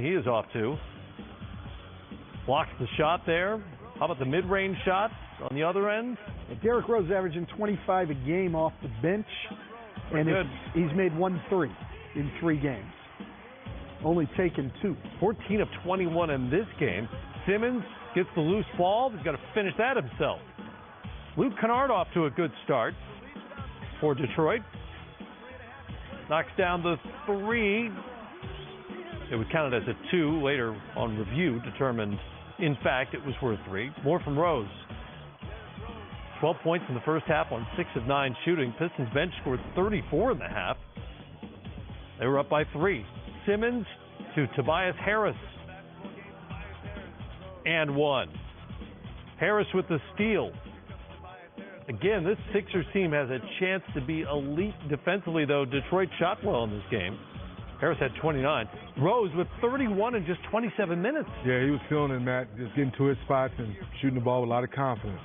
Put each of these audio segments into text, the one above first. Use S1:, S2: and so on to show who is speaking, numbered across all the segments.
S1: he is off to. Blocks the shot there. How about the mid-range shot on the other end?
S2: Derrick Rose averaging 25 a game off the bench, and he's made 1 3 in 3 games. Only taken 2.
S1: 14 of 21 in this game. Simmons gets the loose ball. He's got to finish that himself. Luke Kennard off to a good start for Detroit. Knocks down the 3. It would count it as a 2. Later on review determined, in fact, it was worth 3. More from Rose. 12 points in the first half on 6 of 9 shooting. Pistons bench scored 34 in the half. They were up by 3. Simmons to Tobias Harris. And 1. Harris with the steal. Again, this Sixers team has a chance to be elite defensively, though. Detroit shot well in this game. Harris had 29. Rose with 31 in just 27 minutes.
S3: Yeah, he was feeling it, Matt. Just getting to his spots and shooting the ball with a lot of confidence.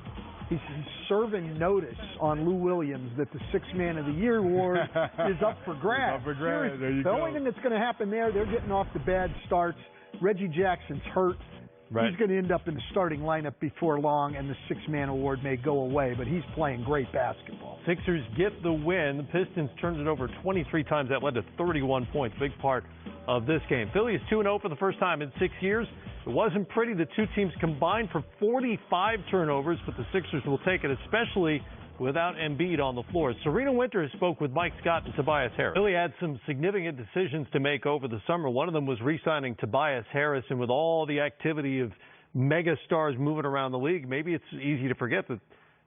S2: He's serving notice on Lou Williams that the 6th Man of the Year award is up for grabs.
S3: Up for grabs. There you go.
S2: The only thing that's going to happen there, they're getting off the bad starts. Reggie Jackson's hurt. Right. He's going to end up in the starting lineup before long, and the 6th Man award may go away, but he's playing great basketball.
S1: Sixers get the win. The Pistons turned it over 23 times. That led to 31 points. Big part of this game. Philly is 2-0 for the first time in 6 years. It wasn't pretty. The two teams combined for 45 turnovers, but the Sixers will take it, especially without Embiid on the floor. Serena Winters spoke with Mike Scott and Tobias Harris. Philly had some significant decisions to make over the summer. One of them was re-signing Tobias Harris, and with all the activity of mega stars moving around the league, maybe it's easy to forget that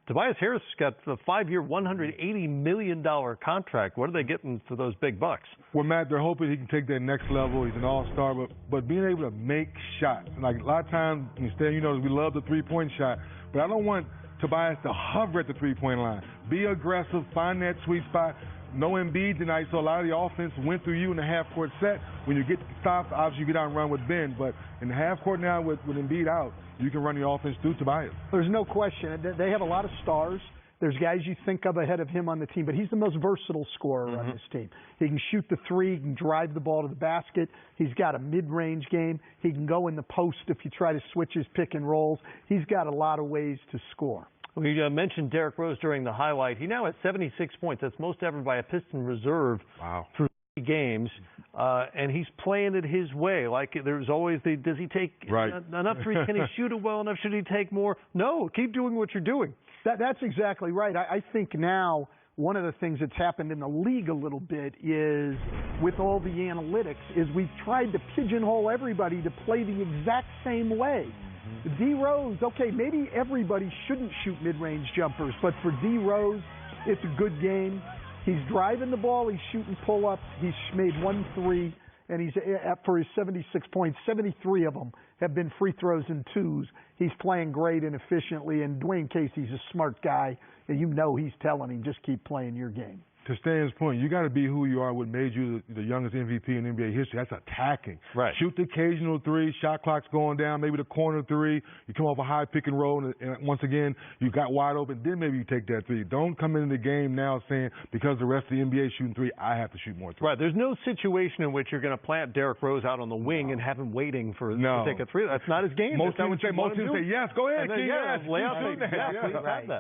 S1: Tobias Harris got a 5-year, $180 million contract. What are they getting for those big bucks?
S3: Well, Matt, they're hoping he can take that next level. He's an all-star, but being able to make shots. Like a lot of times, instead, we love the three-point shot, but I don't want Tobias to hover at the three-point line. Be aggressive, find that sweet spot. No Embiid tonight, so a lot of the offense went through you in the half-court set. When you get the stops, obviously you get out and run with Ben, but in the half-court now with Embiid out, you can run the offense through Tobias.
S2: There's no question. They have a lot of stars. There's guys you think of ahead of him on the team, but he's the most versatile scorer on this team. He can shoot the 3, he can drive the ball to the basket. He's got a mid-range game. He can go in the post if you try to switch his pick and rolls. He's got a lot of ways to score.
S1: We mentioned Derrick Rose during the highlight. He now has 76 points. That's most ever by a Piston reserve through 3 games. And he's playing it his way. Like there's always does he take enough threes? Can he shoot it well enough? Should he take more? No, keep doing what you're doing.
S2: That's exactly right. I think now one of the things that's happened in the league a little bit is with all the analytics is we've tried to pigeonhole everybody to play the exact same way. D. Rose, okay, maybe everybody shouldn't shoot mid-range jumpers, but for D. Rose, it's a good game. He's driving the ball, he's shooting pull-ups, he's made 1 3, and he's for his 76 points, 73 of them have been free throws and 2s. He's playing great and efficiently, and Dwayne Casey's a smart guy, and he's telling him, just keep playing your game.
S3: To Stan's point, you got to be who you are. What made you the youngest MVP in NBA history? That's attacking.
S1: Right.
S3: Shoot the occasional 3. Shot clock's going down. Maybe the corner 3. You come off a high pick and roll, and once again you got wide open. Then maybe you take that 3. Don't come into the game now saying because the rest of the NBA shooting 3, I have to shoot more 3.
S1: Right. There's no situation in which you're going to plant Derrick Rose out on the wing and have him waiting to take a 3. That's not his game.
S3: Most teams say yes. Go ahead.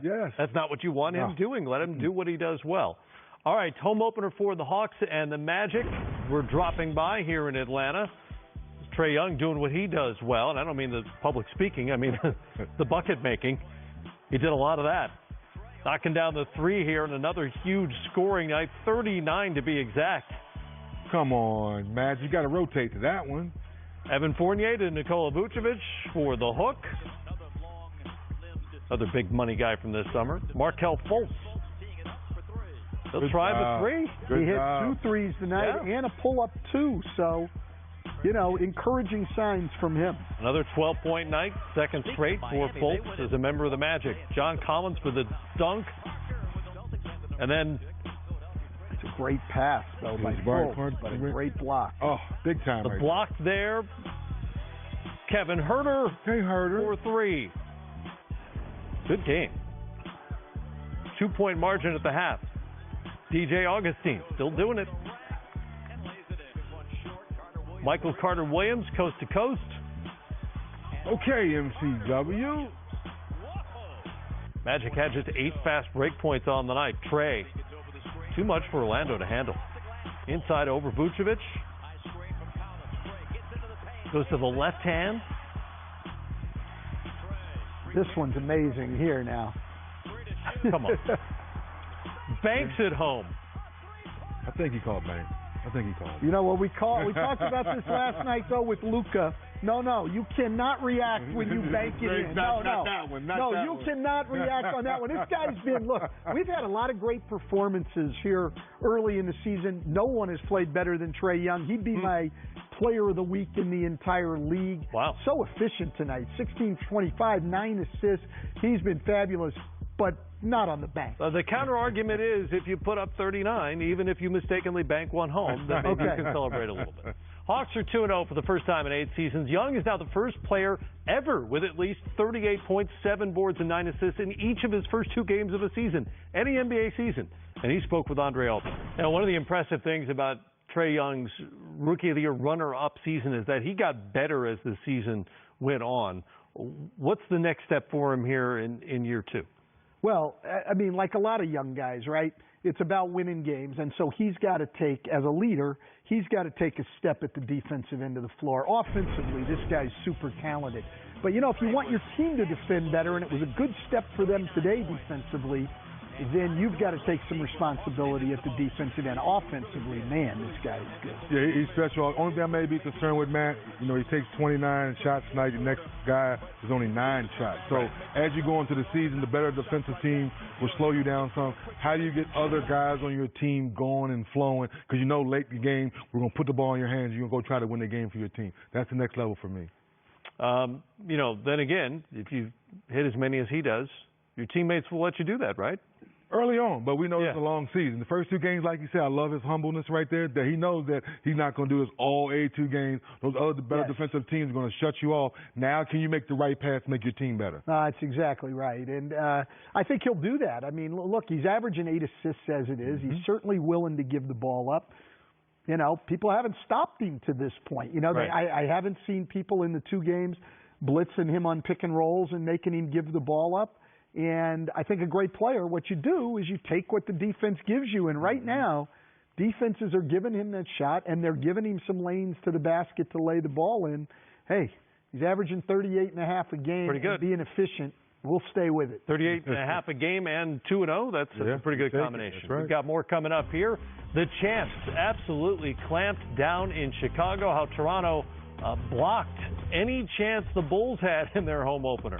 S1: Yes. That's not what you want him doing. Let him do what he does well. All right, home opener for the Hawks and the Magic. We're dropping by here in Atlanta. Trae Young doing what he does well, and I don't mean the public speaking, I mean the bucket making. He did a lot of that. Knocking down the 3 here and another huge scoring night, 39 to be exact.
S3: Come on, Matt, you got to rotate to that one.
S1: Evan Fournier to Nikola Vucevic for the hook. Another big money guy from this summer. Markelle Fultz. He'll try the 3.
S2: He hit 2 threes tonight and a pull-up 2. So, encouraging signs from him.
S1: Another 12-point night, second straight for Fultz as a member of the Magic. John Collins with a dunk. And then
S2: it's a great pass, though, by Fultz, but a great block.
S3: Oh, big time.
S1: The block there. Kevin Huerter.
S3: Hey, Huerter.
S1: For 3. Good game. 2-point margin at the half. DJ Augustine still doing it. Michael Carter-Williams, coast to coast.
S3: Okay, MCW.
S1: Magic had just 8 fast break points on the night. Trae, too much for Orlando to handle. Inside over Vucevic. Goes to the left hand.
S2: This one's amazing here now.
S1: Come on. Banks at home.
S3: I think he called Banks.
S2: You know what we talked about this last night though with Luka. No, you cannot react when you bank it in.
S3: Not that one.
S2: You cannot react on that one. This guy's been, look, we've had a lot of great performances here early in the season. No one has played better than Trae Young. He'd be my player of the week in the entire league.
S1: Wow.
S2: So efficient tonight. 16-25, 9 assists. He's been fabulous, but not on the bank.
S1: The counter argument is if you put up 39, even if you mistakenly bank one home, then maybe you can celebrate a little bit. Hawks are 2-0 for the first time in 8 seasons. Young is now the first player ever with at least 38 points, 7 boards, and 9 assists in each of his first 2 games of a season, any NBA season. And he spoke with Andre Alton. Now, one of the impressive things about Trae Young's Rookie of the Year runner-up season is that he got better as the season went on. What's the next step for him here in year 2?
S2: Well, I mean, like a lot of young guys, right? It's about winning games, and so he's got to take, as a leader, he's got to take a step at the defensive end of the floor. Offensively, this guy's super talented. But, you know, if you want your team to defend better, and it was a good step for them today defensively, then you've got to take some responsibility at the defensive end. Offensively, man, this guy's good.
S3: Yeah, he's special. Only thing I may be concerned with, Matt, you know, he takes 29 shots tonight. The next guy is only 9 shots. So as you go into the season, the better defensive team will slow you down some. How do you get other guys on your team going and flowing? Because you know late in the game, we're going to put the ball in your hands. You're going to go try to win the game for your team. That's the next level for me.
S1: You know, then again, if you hit as many as he does, your teammates will let you do that, right?
S3: Early on, but we know it's a long season. The first 2 games, like you said, I love his humbleness right there, that he knows that he's not going to do this all 82 games. Those other better defensive teams are going to shut you off. Now can you make the right pass to make your team better?
S2: That's exactly right. And I think he'll do that. I mean, look, he's averaging 8 assists as it is. He's certainly willing to give the ball up. You know, people haven't stopped him to this point. You know, I haven't seen people in the 2 games blitzing him on pick and rolls and making him give the ball up. And I think a great player, what you do is you take what the defense gives you. And right now, defenses are giving him that shot, and they're giving him some lanes to the basket to lay the ball in. Hey, he's averaging 38.5 a game.
S1: Pretty good.
S2: And being efficient. We'll stay with it.
S1: 38.5 a game and 2-0. That's a pretty good combination.
S3: That's right.
S1: We've got more coming up here. The champs absolutely clamped down in Chicago. How Toronto blocked any chance the Bulls had in their home opener.